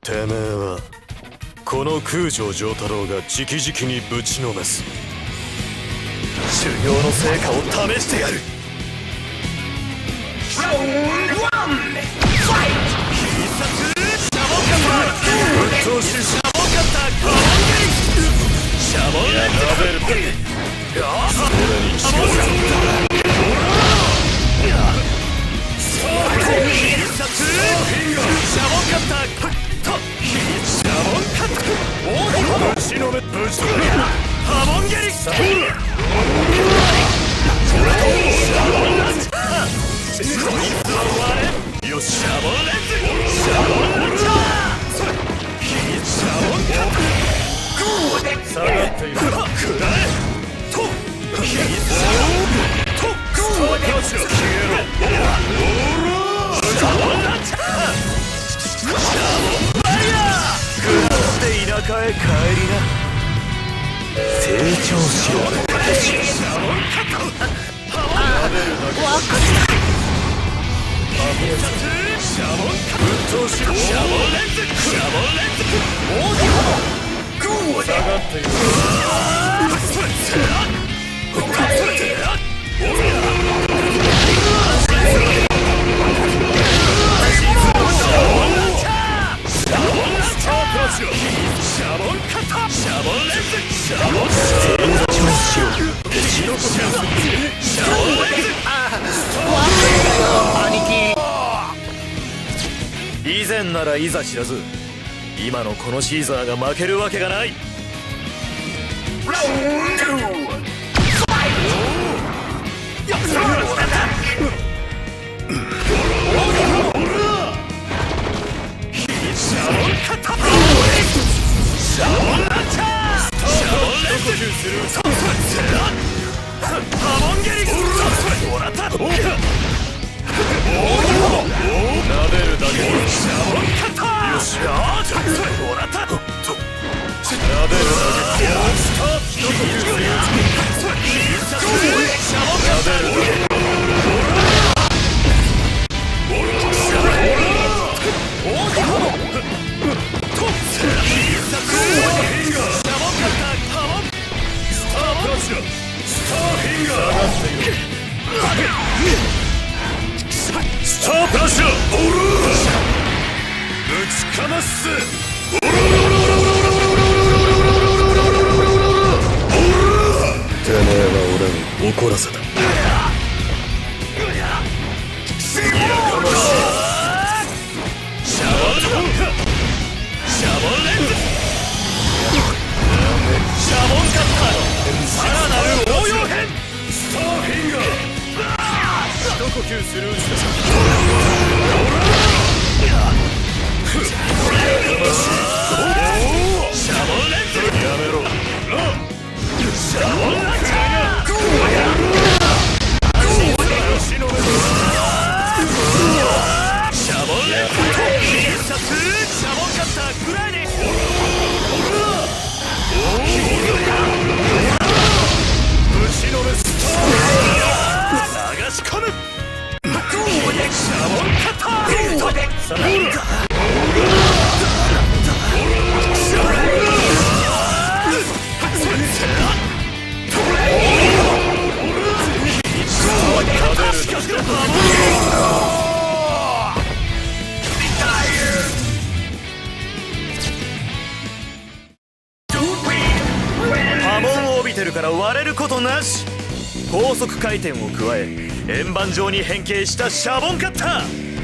てめえはこの空城城太郎が直々にぶちのめす。修行の成果を試してやる。ラウンドワンファイト。必殺シャボンカタぶっ通しシャボンカタコロンゲリシャボンレッド食べる俺にシャボンカタ必殺シャボンカタシャボンカタ大きなぶちのめぶちのめハモンゲリシャボンランチャーこいつは割れよしシャボンレッズシャボンランチャーシャボンカタグーで下がっている。くらえとシャボンとグーで消えろ。シャボンランチャーシャボンファイヤーで田舎へ帰りな。成長しろ。シャボンカタシャボンカタぶっ通しろ。シャボンレンズシャボンレンズ大きいほどグーで下がっている。それそれシャボンカタシャボンレンズシャボン成長しろ。シャボンレンズ以前ならいざ知らず、今のこのシーザーが負けるわけがない。ラウンド2ファイトやっシャボンカタシャボンランチャーシャボンレンズハモンゲリもらった撫でるだけでシャボンカタよしもらった撫でるだけ一呼吸するシャボンカタスタープラッシュ。ぶちかますぜ。てめえは俺を怒らせた。シャボンレンズシャボンカッターさらなる応用編スターフィンガー。一呼吸するうちだ。シャボンレンズやめろ。シャボンランチャーシャボンレンズ必殺シャボンカッターくらいでぶちのめスター。流し込むシャボンカッター波紋を帯びてるから割れることなし。高速回転を加え円盤状に変形したシャボンカッター。